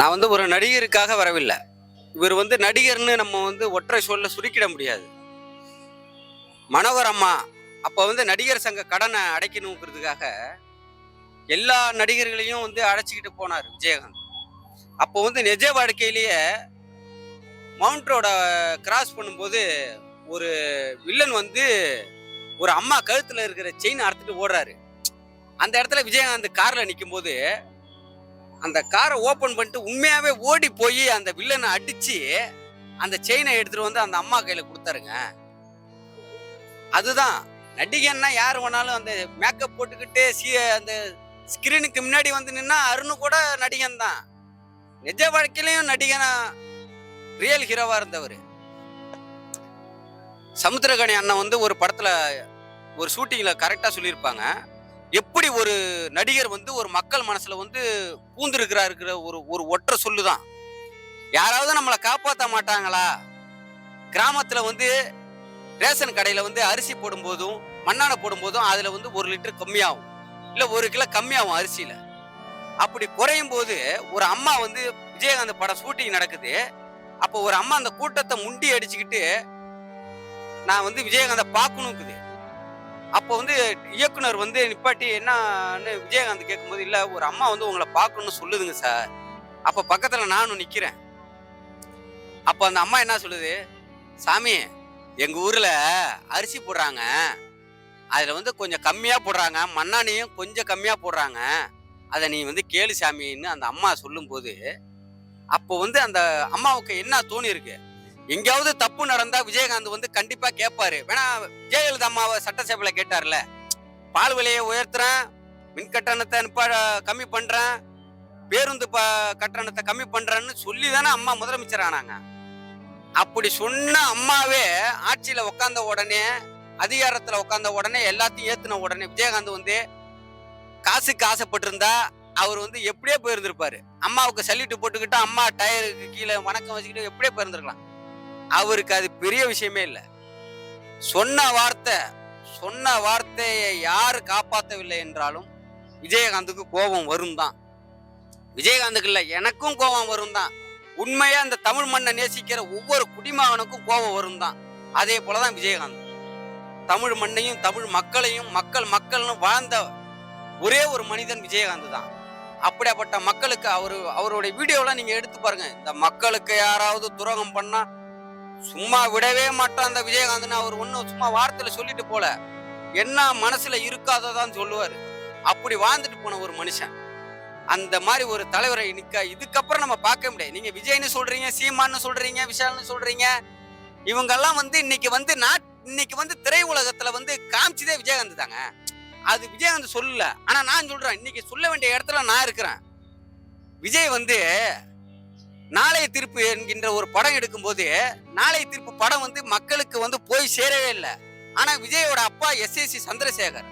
நான் வந்து ஒரு நடிகருக்காக வரவில்லை. இவர் வந்து நடிகர்னு நம்ம வந்து ஒற்றை சொல்ல சுருக்கிட முடியாது. மனோகரம்மா அப்ப வந்து நடிகர் சங்க கடனை அடைக்கணுங்கிறதுக்காக எல்லா நடிகர்களையும் வந்து அழைச்சிக்கிட்டு போனார் விஜயகாந்த். அப்போ வந்து நிஜ வாழ்க்கையிலேயே மவுண்ட் ரோட கிராஸ் பண்ணும்போது ஒரு வில்லன் வந்து ஒரு அம்மா கழுத்துல இருக்கிற செயின் அறுத்துட்டு ஓடுறாரு. அந்த இடத்துல விஜயகாந்த் கார்ல நிற்கும் போது அந்த காரை ஓபன் பண்ணிட்டு உண்மையாவே ஓடி போய் அந்த வில்லனை அடிச்சு அந்த செயினை எடுத்துட்டு வந்து அந்த அம்மா கையில கொடுத்தாருங்க. அதுதான் நடிகன்னா யாரு வேணாலும் அந்த மேக்கப் போட்டுக்கிட்டு அந்த ஸ்கிரீனுக்கு முன்னாடி வந்து நின்னா அருண் கூட நடிகன் தான். நிஜ வாழ்க்கையிலையும் நடிகனா ரியல் ஹீரோவா இருந்தவர். சமுத்திரகனி அண்ணன் வந்து ஒரு படத்துல ஒரு ஷூட்டிங்ல கரெக்டா சொல்லியிருப்பாங்க. எப்படி ஒரு நடிகர் வந்து ஒரு மக்கள் மனசுல வந்து பூந்திருக்கிறாருக்கிற ஒரு ஒரு ஒற்றை சொல்லுதான். யாராவது நம்மளை காப்பாற்ற மாட்டாங்களா? கிராமத்துல வந்து ரேஷன் கடையில வந்து அரிசி போடும் போதும் மண்ணான போடும் போதும் அதுல வந்து 1 லிட்டர் கம்மியாகும், இல்ல 1 கிலோ கம்மியாகும் அரிசியில. அப்படி குறையும் போது ஒரு அம்மா வந்து விஜயகாந்த் படம் ஷூட்டிங் நடக்குது. அப்போ ஒரு அம்மா அந்த கூட்டத்தை முண்டி அடிச்சுக்கிட்டு நான் வந்து விஜயகாந்தை பார்க்கணுக்குது. அப்போ வந்து இயக்குனர் வந்து நிப்பாட்டி என்னன்னு விஜயகாந்த் கேட்கும்போது, இல்ல ஒரு அம்மா வந்து உங்களை பார்க்கணும்னு சொல்லுதுங்க சார். அப்ப பக்கத்துல நானும் நிக்கிறேன். அப்ப அந்த அம்மா என்ன சொல்லுது, சாமி எங்க ஊர்ல அரிசி போடுறாங்க, அதுல வந்து கொஞ்சம் கம்மியா போடுறாங்க, மண்ணானையும் கொஞ்சம் கம்மியா போடுறாங்க, அதை நீ வந்து கேளு சாமின்னு அந்த அம்மா சொல்லும் போது அப்போ வந்து அந்த அம்மாவுக்கு என்ன தோணி இருக்கு, எங்கேயாவது தப்பு நடந்தா விஜயகாந்த் வந்து கண்டிப்பா கேட்பாரு. வேணா ஜெயலலிதா அம்மாவை சட்டசபையில கேட்டார்ல, பால் விலையை உயர்த்துறேன், மின் கட்டணத்தை கம்மி பண்றேன், பேருந்து கட்டணத்தை கம்மி பண்றேன்னு சொல்லி தானே அம்மா முதலமைச்சர் ஆனாங்க. அப்படி சொன்ன அம்மாவே ஆட்சியில உட்கார்ந்த உடனே, அதிகாரத்துல உட்கார்ந்த உடனே, எல்லாத்தையும் ஏத்துன உடனே விஜயகாந்த் வந்து காசுக்கு ஆசைப்பட்டிருந்தா அவர் வந்து எப்படியே போயிருந்திருப்பாரு. அம்மாவுக்கு சல்யூட் போட்டுக்கிட்டு அம்மா டயருக்கு கீழே வணக்கம் வச்சுக்கிட்டு எப்படியே போயிருந்திருக்கலாம். அவருக்கு அது பெரிய விஷயமே இல்லை. சொன்ன வார்த்தையை யாரு காப்பாற்றவில்லை என்றாலும் விஜயகாந்துக்கு கோபம் வரும் தான். விஜயகாந்துக்கு இல்ல, எனக்கும் கோபம் வரும் தான். உண்மையா அந்த தமிழ் மண்ணை நேசிக்கிற ஒவ்வொரு குடிமகனுக்கும் கோபம் வரும் தான். அதே போலதான் விஜயகாந்த் தமிழ் மண்ணையும் தமிழ் மக்களையும் மக்கள்னு வாழ்ந்த ஒரே ஒரு மனிதன் விஜயகாந்த் தான். அப்படியாப்பட்ட மக்களுக்கு அவருடைய வீடியோலாம் நீங்க எடுத்து பாருங்க. இந்த மக்களுக்கு யாராவது துரோகம் பண்ணா சும்மா விடவே மாட்டான் அந்த விஜயகாந்த்னு அவர் ஒன்னும் சும்மா வார்த்தையில சொல்லிட்டு போல, என்ன மனசுல இருக்காததான் சொல்லுவாரு. அப்படி வாழ்ந்துட்டு போன ஒரு மனுஷன். அந்த மாதிரி ஒரு தலைவரை இதுக்கப்புறம் நம்ம பார்க்க முடியாது. நீங்க விஜய்னு சொல்றீங்க, சீமான்னு சொல்றீங்க, விஷால்னு சொல்றீங்க, இவங்கெல்லாம் வந்து இன்னைக்கு வந்து திரை உலகத்துல வந்து காமிச்சதே விஜயகாந்த் தாங்க. அது விஜயகாந்த் சொல்லல, ஆனா நான் சொல்றேன், இன்னைக்கு சொல்ல வேண்டிய இடத்துல நான் இருக்கிறேன். விஜய் வந்து நாளைய தீர்ப்பு என்கின்ற ஒரு படம் எடுக்கும் போது நாளைய தீர்ப்பு படம் வந்து மக்களுக்கு வந்து போய் சேரவே இல்லை. ஆனா விஜயோட அப்பா எஸ்.ஏ.சி. சந்திரசேகர்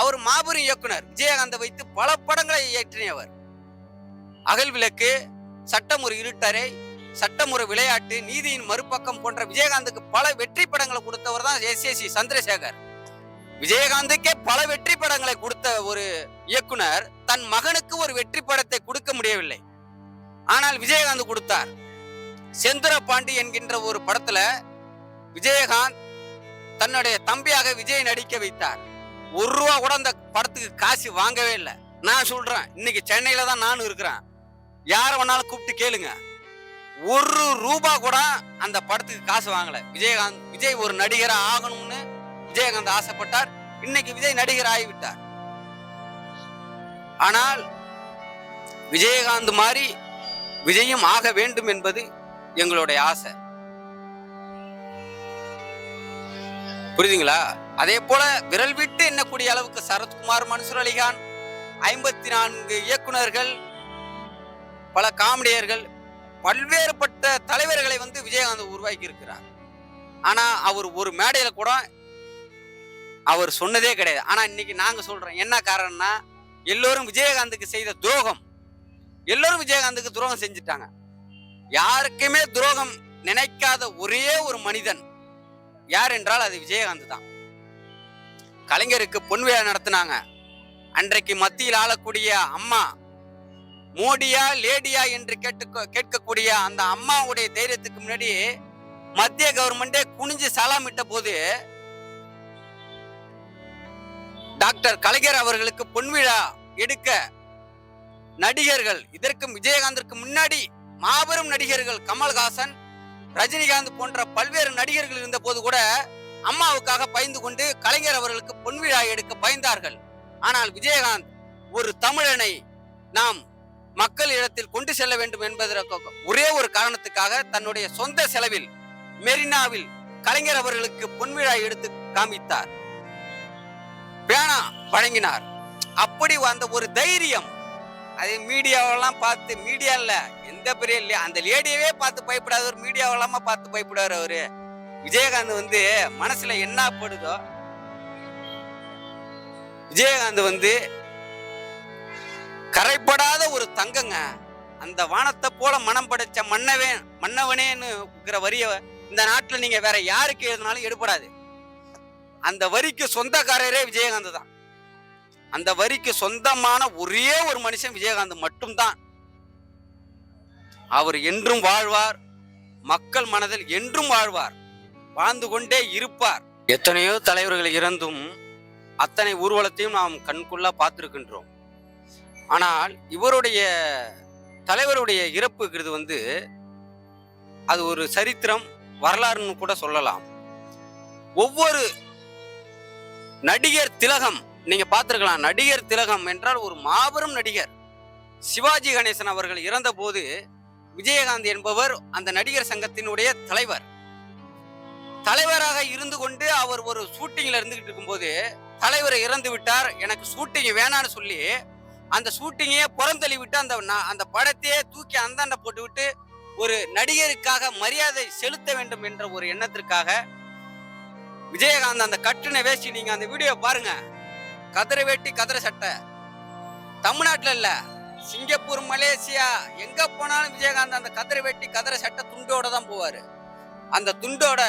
அவர் மாபெரும் இயக்குனர். விஜயகாந்தை வைத்து பல படங்களை இயற்றியவர். அகல் விளக்கு, சட்டம் ஒரு இருட்டறை, சட்டம் ஒரு விளையாட்டு, நீதியின் மறுபக்கம் போன்ற விஜயகாந்துக்கு பல வெற்றி படங்களை கொடுத்தவர் தான் எஸ்.ஏ.சி. சந்திரசேகர். விஜயகாந்துக்கே பல வெற்றி படங்களை கொடுத்த ஒரு இயக்குனர் தன் மகனுக்கு ஒரு வெற்றி படத்தை கொடுக்க முடியவில்லை. ஆனால் விஜயகாந்த் கொடுத்தார். செந்துர பாண்டி என்கின்ற ஒரு படத்துல விஜயகாந்த் தன்னுடைய தம்பியாக விஜய் நடிக்க வைத்தார். 1 ரூபா கூட அந்த படத்துக்கு காசு வாங்கவே இல்லை. நான் சொல்றேன், இன்னைக்கு சென்னையில தான் நானும் இருக்கிறேன், யார வேணாலும் கூப்பிட்டு கேளுங்க, 1 ரூபா கூட அந்த படத்துக்கு காசு வாங்கல. விஜய் ஒரு நடிகரா ஆகணும்னு விஜயகாந்த் ஆசைப்பட்டார். இன்னைக்கு விஜய் நடிகர் ஆகிவிட்டார். ஆனால் விஜயகாந்த் மாதிரி விஜயும் ஆக வேண்டும் என்பது எங்களுடைய ஆசை. புரியுதுங்களா? அதே போல விரல் விட்டு எண்ணக்கூடிய அளவுக்கு சரத்குமார், மன்சூர் அலிகான், 54 இயக்குனர்கள், பல காமெடியர்கள், பல்வேறுபட்ட தலைவர்களை வந்து விஜயகாந்த் உருவாக்கி இருக்கிறார். ஆனா அவர் ஒரு மேடையில கூட அவர் சொன்னதே கிடையாது. ஆனா இன்னைக்கு நாங்க சொல்றோம், என்ன காரணம்னா எல்லோரும் விஜயகாந்துக்கு செய்த துரோகம். எல்லோரும் விஜயகாந்துக்கு துரோகம் செஞ்சுட்டாங்க. யாருக்குமே துரோகம் நினைக்காத ஒரே ஒரு மனிதன் யார் என்றால் அது விஜயகாந்த் தான். கலைஞருக்கு பொன் விழா நடத்தினாங்க. அன்றைக்கு மத்தியில் ஆளக்கூடிய அம்மா மோடியா லேடியா என்று கேட்கக்கூடிய அந்த அம்மாவுடைய தைரியத்துக்கு முன்னாடி மத்திய கவர்மெண்டே குனிஞ்சு சலாமிட்ட போது டாக்டர் கலைஞர் அவர்களுக்கு பொன்விழா எடுக்க நடிகர்கள், இதற்கும் விஜயகாந்திற்கு முன்னாடி மாபெரும் நடிகர்கள் கமல்ஹாசன், ரஜினிகாந்த் போன்ற பல்வேறு நடிகர்கள் இருந்த போது கூட அம்மாவுக்காக பயந்து கொண்டு கலைஞர் அவர்களுக்கு பொன்விழா எடுக்க பயந்தார்கள். ஆனால் விஜயகாந்த் ஒரு தமிழனை நாம் மக்கள் இடத்தில் கொண்டு செல்ல வேண்டும் என்பதற்கு ஒரே ஒரு காரணத்துக்காக தன்னுடைய சொந்த செலவில் மெரினாவில் கலைஞர் அவர்களுக்கு பொன்விழா எடுத்து காமித்தார், பேனா வழங்கினார். அப்படி அந்த ஒரு தைரியம், அது மீடியாவெல்லாம் பார்த்து, மீடியா இல்ல எந்த பெரிய இல்லையா அந்த லேடியவே பார்த்து பயப்படாதவர் மீடியாவெல்லாம பார்த்து பயப்படாரு அவரு. விஜயகாந்த் மனசுல என்ன படுதோ, விஜயகாந்த் கரைப்படாத ஒரு தங்கங்க. அந்த வானத்தை போல மனம் படைச்ச மன்னவனேன்னு வரிய இந்த நாட்டுல நீங்க வேற யாருக்கு எழுதினாலும் எடுபடாது. அந்த வரிக்கு சொந்தக்காரரே விஜயகாந்த் தான். அந்த வரிக்கு சொந்தமான ஒரே ஒரு மனுஷன் விஜயகாந்த் மட்டும்தான். அவர் என்றும் வாழ்வார், மக்கள் மனதில் என்றும் வாழ்வார், வாழ்ந்து கொண்டே இருப்பார். எத்தனையோ தலைவர்கள் இறந்தும் அத்தனை ஊர்வலத்தையும் நாம் கண்குள்ளா பார்த்திருக்கின்றோம். ஆனால் இவருடைய தலைவருடைய இறப்புங்கிறது அது ஒரு சரித்திரம், வரலாறுன்னு கூட சொல்லலாம். ஒவ்வொரு நடிகர் திலகம் நீங்க பார்த்திருக்கலாம். நடிகர் திலகம் என்றால் ஒரு மாபெரும் நடிகர். சிவாஜி கணேசன் அவர்கள் இறந்த போது விஜயகாந்த் என்பவர் அந்த நடிகர் சங்கத்தினுடைய தலைவராக இருந்து கொண்டு அவர் ஒரு ஷூட்டிங்ல இருந்துகிட்டு இருக்கும்போது தலைவர் இறந்து விட்டார், எனக்கு ஷூட்டிங் வேணான்னு சொல்லி அந்த ஷூட்டிங்கே புறந்தள்ளி விட்டு அந்த படத்தையே தூக்கி அந்தாண்ட போட்டு விட்டு ஒரு நடிகருக்காக மரியாதை செலுத்த வேண்டும் என்ற ஒரு எண்ணத்திற்காக விஜயகாந்த் அந்த கட்டுன வேஷ்டி, நீங்க அந்த வீடியோ பாருங்க, கதற வேட்டி கதற சட்டை, தமிழ்நாட்டுல இல்ல சிங்கப்பூர் மலேசியா எங்க போனாலும் விஜயகாந்த் அந்த கதற வேட்டி கதற சட்டை துண்டோட தான் போவாரு. அந்த துண்டோட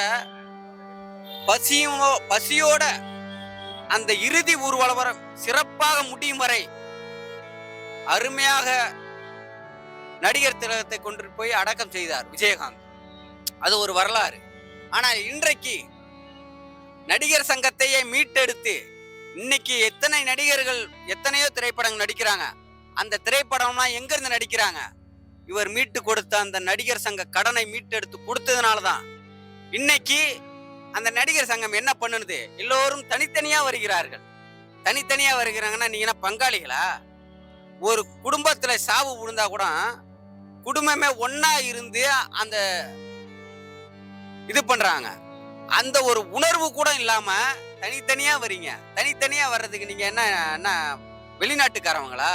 பசியோட அந்த இறுதி ஊர்வலம் சிறப்பாக முடியும் வரை அருமையாக நடிகர் திலகத்தை கொண்டு போய் அடக்கம் செய்தார் விஜயகாந்த். அது ஒரு வரலாறு. ஆனால் இன்றைக்கு நடிகர் சங்கத்தையே மீட்டெடுத்து இன்னைக்கு எத்தனை நடிகர்கள் எத்தனையோ திரைப்படங்கள் நடிக்கிறாங்க. அந்த திரைப்படம்லாம் எங்க இருந்து நடிக்கிறாங்க? இவர் மீட்டு கொடுத்த அந்த நடிகர் சங்க கடனை மீட்டெடுத்து கொடுத்ததுனாலதான் இன்னைக்கு அந்த நடிகர் சங்கம் என்ன பண்ணுது, எல்லோரும் தனித்தனியா வருகிறார்கள். தனித்தனியா வருகிறாங்கன்னா நீங்க என்ன பங்காளிகளா? ஒரு குடும்பத்துல சாவு விழுந்தா கூட குடும்பமே ஒன்னா இருந்து அந்த இது பண்றாங்க. அந்த ஒரு உணர்வு கூட இல்லாம தனித்தனியா வரீங்க. தனித்தனியா வர்றதுக்கு நீங்க என்ன வெளிநாட்டுக்காரவங்களா?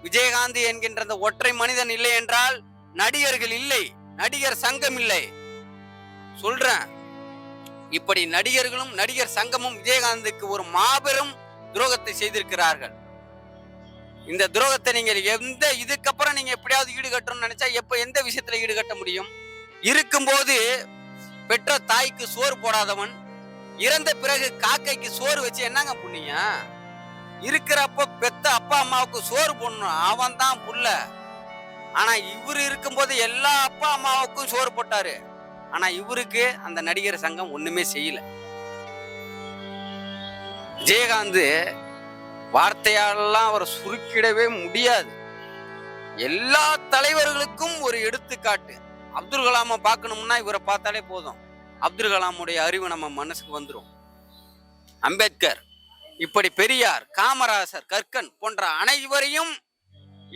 விஜயகாந்த் என்கின்ற அந்த ஒற்றை மனிதன் இல்லை என்றால் நடிகர்கள் இல்லை, நடிகர் சங்கம் இல்லை. சொல்றேன், இப்படி நடிகர்களும் நடிகர் சங்கமும் விஜயகாந்துக்கு ஒரு மாபெரும் துரோகத்தை செய்திருக்கிறார்கள். இந்த துரோகத்தை நீங்கள் இதுக்கப்புறம் நீங்க எப்படியாவது ஈடுகட்டணும்னு நினைச்சா எந்த விஷயத்துல ஈடுகட்ட முடியும்? இருக்கும்போது பெற்ற தாய்க்கு சோறு போடாதவன் இறந்த பிறகு காக்கைக்கு சோறு வச்சு என்னங்க புண்ணியம்? இருக்கிறப்ப பெத்த அப்பா அம்மாவுக்கு சோறு போடணும், அவன் தான் புள்ள. ஆனா இவரு இருக்கும்போது எல்லா அப்பா அம்மாவுக்கும் சோறு போட்டாரு. ஆனா இவருக்கு அந்த நடிகர் சங்கம் ஒண்ணுமே செய்யல. விஜயகாந்த் வார்த்தையாலெல்லாம் அவரை சுருக்கிடவே முடியாது. எல்லா தலைவர்களுக்கும் ஒரு எடுத்துக்காட்டு. அப்துல் கலாமை பார்க்கணும்னா இவரை பார்த்தாலே போதும், அப்துல் கலாமுடைய அறிவு நம்ம மனசுக்கு வந்துடும். அம்பேத்கர், இப்படி பெரியார், காமராசர், கற்கன் போன்ற அனைவரையும்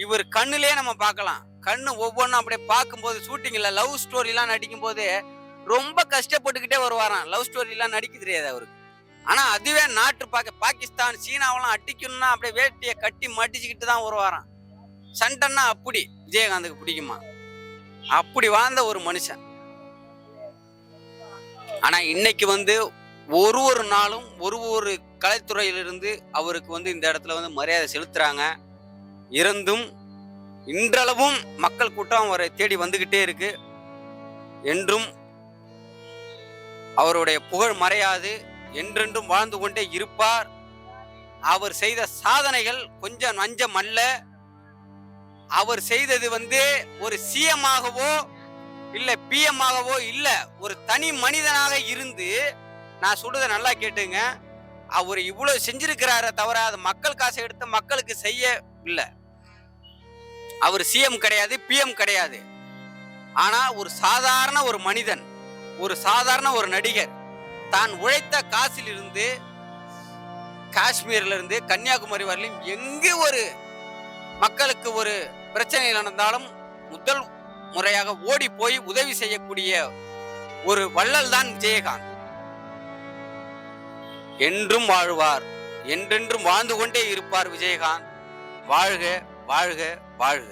இவர் கண்ணிலே நம்ம பார்க்கலாம். கண்ணு ஒவ்வொன்றும் அப்படியே பார்க்கும்போது ஷூட்டிங்ல லவ் ஸ்டோரி எல்லாம் நடிக்கும் போது ரொம்ப கஷ்டப்பட்டுக்கிட்டே வருவாராம். லவ் ஸ்டோரி எல்லாம் நடிக்க தெரியாது அவருக்கு. ஆனா அதுவே நாட்டு பாகிஸ்தான் சீனாவெல்லாம் அடிக்கணும்னா அப்படியே வேட்டியை கட்டி மடிச்சுக்கிட்டு தான் வருவாராம். சண்டைன்னா அப்படி விஜயகாந்துக்கு பிடிக்குமா? அப்படி வாழ்ந்த ஒரு மனுஷன். ஆனா இன்னைக்கு ஒரு நாளும் ஒரு கலைத்துறையிலிருந்து அவருக்கு இந்த இடத்துல மரியாதை செலுத்துறாங்க. இருந்தும் இன்றளவும் மக்கள் கூட்டம் அவரை தேடி வந்துகிட்டே இருக்கு. என்றும் அவருடைய புகழ் மறையாது, என்றென்றும் வாழ்ந்து கொண்டே இருப்பார். அவர் செய்த சாதனைகள் கொஞ்சம் நஞ்சம் அல்ல. அவர் செய்தது ஒரு சிஎம் ஆகவோ இல்ல பிஎம் ஆகவோ இல்ல, ஒரு தனி மனிதனாக இருந்து, நான் சொல்றத நல்லா கேட்டுங்க, அவர் இவ்வளவு செஞ்சிருக்கிறாரே தவிர அது மக்கள் காசை எடுத்து மக்களுக்கு செய்ய இல்ல. அவர் சிஎம் கிடையாது, பிஎம் கிடையாது. ஆனா ஒரு சாதாரண ஒரு மனிதன், ஒரு சாதாரண ஒரு நடிகர் தான் உழைத்த காசில் இருந்து காஷ்மீர்ல இருந்து கன்னியாகுமரி வரலையும் எங்கு ஒரு மக்களுக்கு ஒரு பிரச்சனை நடந்தாலும் முதல் முறையாக ஓடி போய் உதவி செய்யக்கூடிய ஒரு வள்ளல் தான் விஜயகாந்த். என்றும் வாழ்வார், என்றென்றும் வாழ்ந்து கொண்டே இருப்பார் விஜயகாந்த். வாழ்க வாழ்க வாழ்க.